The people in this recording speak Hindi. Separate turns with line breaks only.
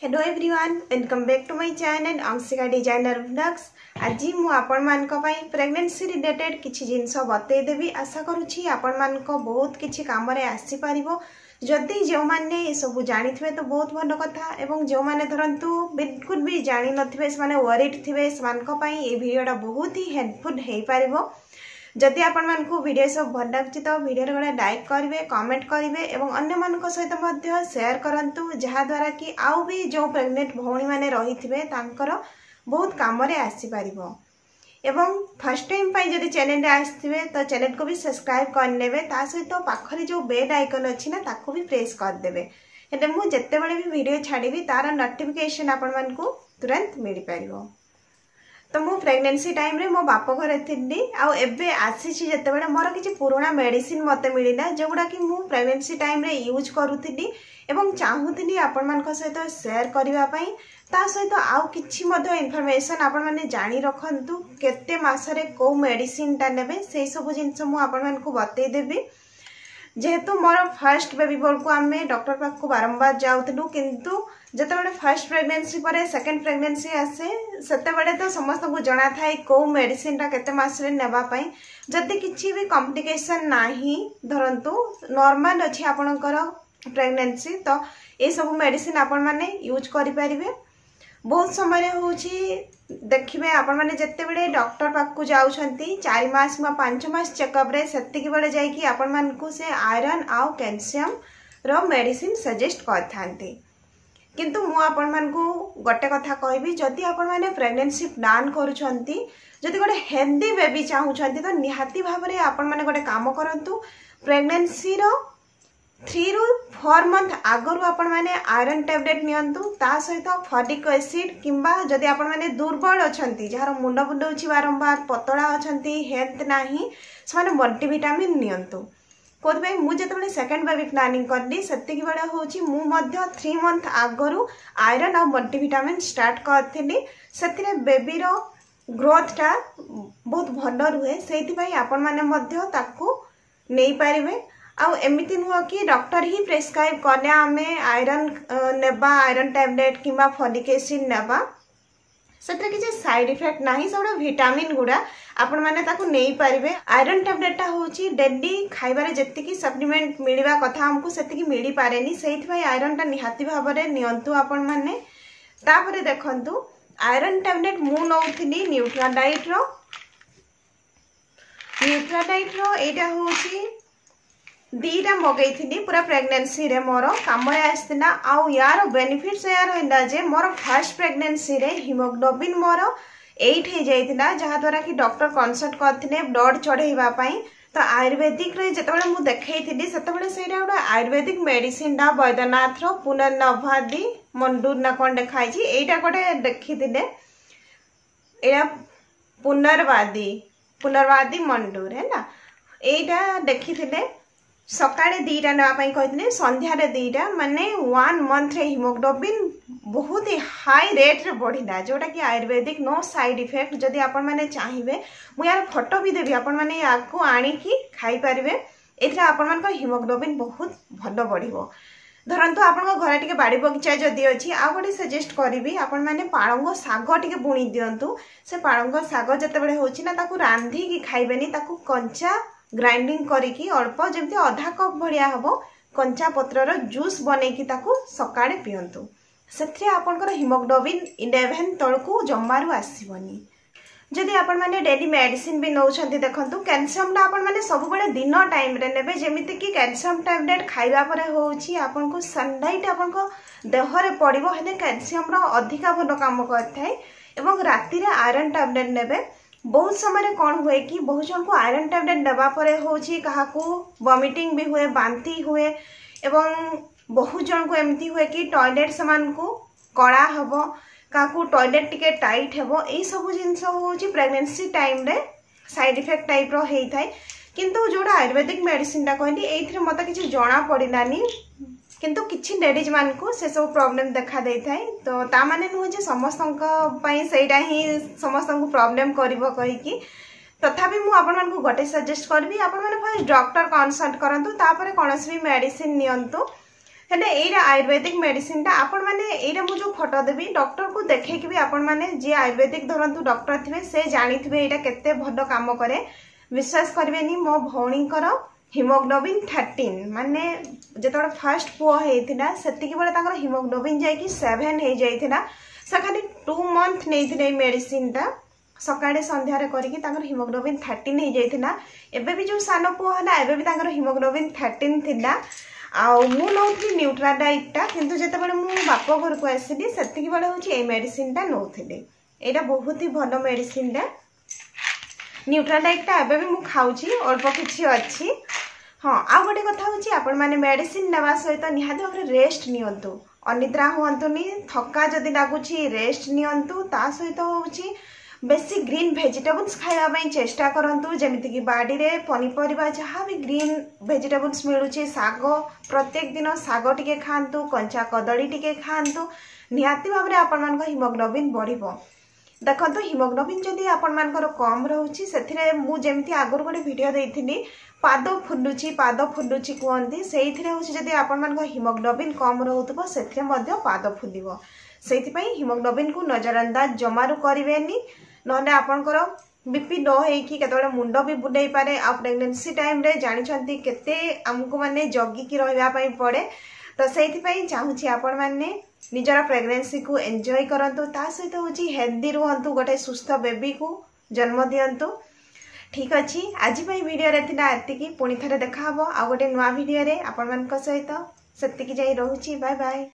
Hello everyone, welcome back to my channel Anshika designer vlogs. आज मु आपण मान को पई प्रेगनेंसी रिलेटेड किछि जिंस बतै देबी। आशा करूछि आपण मान को बहुत किछि काम रे आसी परिबो। जदि जो माने ए सब जानिथिबे तो बहुत भलो कथा, एवं जो माने धरंतु बिल्कुल भी जानि नथिबे से माने वरीड थिबे से मान को पई ए वीडियोटा बहुत ही हेल्पफुल हेई परिबो। जदि आपण मान को वीडियो सब भल लागछि तो वीडियो रे लाइक करिवे, कमेंट करिवे एवं अन्य मान को सहित मध्य शेयर करंतु, जहा द्वारा कि आउ भी जो प्रेग्नेंट भौणी माने रहिथिबे तांकर बहुत काम रे आसी परिबो। एवं फर्स्ट टाइम पाई जदि चैनल रे आस्थिबे तो चैनल को भी सब्सक्राइब कर लेबे, ता सहित पाखरे जो बेल आइकन अछि ना ताको भी प्रेस कर देबे। हेले मु जत्ते बळे भी वीडियो छाडीबी तार नोटिफिकेशन आपण मान को तुरंत मिल परिबो। तो मु प्रेगनेंसी टाइम रे मो बाप घर थी आउ एबे आसी जते बड़े मोर किछि पुराना मेडिसिन मते मिलिला जोगुडा कि मु प्रेगनेंसी टाइम रे यूज करूथिली एवं चाहूथिली आपण मान को सहित शेयर करिवा पई। ता सहित आउ किछि मधो इन्फॉर्मेशन आपण माने जानि रखंतु, केते मासरे को मेडिसिन ता नेबे सेही सब जिंस मु आपण मान को बतै देबी। जेहेतु मोर फर्स्ट बेबी बॉय को आमे डॉक्टर पाक को बारंबार जाउथलु, किंतु जते बड़े फर्स्ट प्रेगनेंसी परे सेकंड प्रेगनेंसी आसे सेते बड़े तो समस्त को जणा थाई को मेडिसिन ता केते मास रे नेबा पई। जदि किछि भी कॉम्प्लिकेशन नाही धरंतु नॉर्मल अछि आपनकर प्रेगनेंसी तो ए सब मेडिसिन आपण माने यूज करि परिबे। बहुत समय होछि देखिबे आपण माने जत्ते बेले डॉक्टर पाक को जाउछंती 4 मास मा 5 मास चेकअप रे सेत्ति बेले जाई कि आपण मान को से आयरन आ कैल्शियम रो मेडिसिन सजेस्ट करथांती। किंतु मु आपण मान को गोटे कथा कहबी, जदि आपण माने प्रेगनेंसी प्लान करूछंती, जदि गोटे हेल्दी बेबी चाहूछंती तो निहाती भाव रे आपण माने गोटे काम करंतु। प्रेगनेंसी रो 3 ରୁ 4 मंथ आगरु आपण माने आयरन टैबलेट नियंतु, ता सहित फॉलिक एसिड किंबा जदि आपण माने दुर्बल अछंती, जहार मुंड बुंडौछि बारंबार, पतला अछंती, हेल्थ नाही, से माने मल्टीविटामिन नियंतु। कोथबे मु जतबे सेकंड बेबी प्लानिंग करली सेतिकी बेले होछि मु मध्य 3 मंथ आगरु आयरन और मल्टीविटामिन स्टार्ट करथिली। सेतिरे बेबी रो ग्रोथ ता बहुत भलो रुहे, सेति पई आपण माने मध्य ताकू नेई परिबे। आउ एमिति नुह कि डॉक्टर ही प्रेस्क्राइब करले आमे आयरन नेबा, आयरन टैबलेट किंबा फॉलिक एसिड नेबा, सेतरे किछि साइड इफेक्ट नाही। सब विटामिन गुडा आपण माने ताकू नेई परिबे। आयरन टैबलेट ता होछि डेली खाइबारे जेतिकी सप्लीमेंट मिलिबा कथा हमकु सेतिकी मिली पारेनी, सेहि भाई आयरन ता निहाती भाबरे नियंतु आपण माने। तापरे देखंतु आयरन टैबलेट मु नौथिली न्यूट्राडाइट रो एटा होछि दीटा मगैथिली पूरा प्रेगनेंसी रे मोर काम रे आस्तिना। आउ यार बेनिफिट्स या रहिला जे मोर फर्स्ट प्रेगनेंसी रे हीमोग्लोबिन मोर 8 हे जाइतिला, जहा द्वारा कि डॉक्टर कंसल्ट करथिले ब्लड चढ़ेइबा पई। तो आयुर्वेदिक रे जतबेले मु देखैथिली सेतबेले सेटा उडा आयुर्वेदिक मेडिसिन डा वैद्यनाथ रो पुनर्नभादी मंडूर ना कोन देखाइ छी, एटा कोटे देखिथिले। एटा पुनर्वादी मंडूर है ना, एटा देखिथिले। सकाळे 2टा नेबा पई कहिथिले, संध्या रे 2टा, माने 1 मंथ रे हीमोग्लोबिन बहुत ही हाई रेट रे बढ़िला, जोटा कि आयुर्वेदिक नो साइड इफेक्ट। जदि आपण माने चाहिबे मु यार फोटो भी देबी, आपण माने याकू आनी की खाई परिबे। एथरा आपण मान को हीमोग्लोबिन बहुत भलो बढ़िबो। धरंतु आपण को घरे टिके बाड़ी बगीचा जदि अछि, आ गोटे सजेस्ट करिबी आपण माने पाळंग साग टिके बुणी दियंतु। से पाळंग साग जते बेले होछि ना ताकू रांधी की खाइबेनी, ताकू कंचा ग्राइंडिंग करिकी अल्प जेमति आधा कप भलिया हबो कंचा पत्रर जूस बनेकी ताकू सकाळे पियंतु। सेथि आपनकर हीमोग्लोबिन 11 तळकू जम्मारु आसीबनी। जदि आपण माने डेली मेडिसिन भी नौछंती, देखंतु कैल्शियम ता आपण माने सब बेले दिन टाइम रे नेबे। जेमिति कि कैल्शियम टैबलेट खाइबा परे होछि आपण को सनलाइट आपण को देह रे पड़िबो, हेले कैल्शियम रो अधिका भलो काम करथाय। एवं राति रे आयरन टैबलेट नेबे। बहुत समय कौन हुए कि बहुत जन को आयरन टैबलेट देवा परे होछि काहाकू वॉमिटिंग भी हुए, बांती हुए, एवं बहुत जन को एमती हुए कि टॉयलेट समान को कड़ा हबो, काहाकू टॉयलेट टिके टाइट हबो। एई सब जिंस होछि प्रेगनेंसी टाइम रे साइड इफेक्ट टाइप रो हेई थाय। किंतु जोडा आयुर्वेदिक मेडिसिन ता कहली एइथरे मते किछि जणा पडिलानी, किंतु किछि लेडीज मान को से सब प्रॉब्लम देखा दे थाय। तो ता माने नु जे समस्तंक पई सेटा ही समस्तंक प्रॉब्लम करिवो कहि कि। तथापि मु आपण मान को गोटे सजेस्ट करबी, आपण माने फर्स्ट डॉक्टर कंसल्ट करंतु, तापरे कोनोसी भी मेडिसिन नियंतु। हेले एटा आयुर्वेदिक मेडिसिन टा आपण माने एटा मु जो फोटो देबी डॉक्टर को देखे कि भी आपण माने जे आयुर्वेदिक धरंतु डॉक्टर थिबे से जानि थिबे एटा केते भलो काम करे। विश्वास करबेनी मो भौणीकर हिमोग्लोबिन 13 माने जेतोड़ फर्स्ट पुओ हेतिना सेतिकी बेले ताकर हिमोग्लोबिन जाय कि 7 हे जायथिना से खाली 2 मंथ नेथिले मेडिसिन टा सकाळे संध्यारे करिकि ताकर हिमोग्लोबिन 13 हे जायथिना। एबे भी जो सानो पुओ हला एबे भी ताकर हिमोग्लोबिन 13 थिला। आउ मु नौथि न्यूट्राडाइट टा किंतु जेते बेले मु बापा घर को आसीली सेतिकी बेले होची ए मेडिसिन टा नौथिले। एटा बहुत ही भलो मेडिसिन टा। न्यूट्राडाइट टा एबे भी मु खाउची अल्प किछि अछि। हां आ गोटे कथा होची आपण माने मेडिसिन नेवा सहित निहाती भाबरे रेस्ट नियंतु। अनिद्रा होंतुनी थक्का जदी लागुची रेस्ट नियंतु। ता सहित होची बेसी ग्रीन वेजिटेबल्स खाइबा पई चेष्टा करंतु जेमिति कि बाडी रे पनिपरिबा जहाँ भी ग्रीन वेजिटेबल्स मिलुची साग प्रत्येक दिन साग टिके खांतु कंचा कदली टिके खांतु निहाती भाबरे आपण मानक हिमोग्लोबिन बढ़िबो। देखो हिमोग्लोबिन जदि आपण मानकर कम रहउची सेथिरे मु जेमिति आगर गोटे वीडियो देइथिनी पाद फुलुची कहंती सेइथिरे होची जदि आपण मानक हिमोग्लोबिन कम रहउतबो सेथिरे मध्ये पाद फुलिबो। सेइथिपई हिमोग्लोबिन को नजरअंदाज जमारू करिवेनी नहले आपनकर बीपी लो हेकी केतबेले मुंड भी बुलाई पारे। आ प्रेगनेंसी टाइम रे जानि छंती केते हमको माने जगी की रहबा पई पड़े। तो सेइथिपई चाहूची आपण माने निजरा प्रेगनेंसी को एंजॉय करंतु ता सहित होची हेल्दी रहंतु गोटे सुस्थ बेबी को जन्म दियंतु। ठीक अछि आज पई वीडियो रे थिला एतिकी पुणी थरे देखा हबो आ गोटे नवा वीडियो रे आपण मानक सहित सेतिकी जाई रहूची। Bye bye.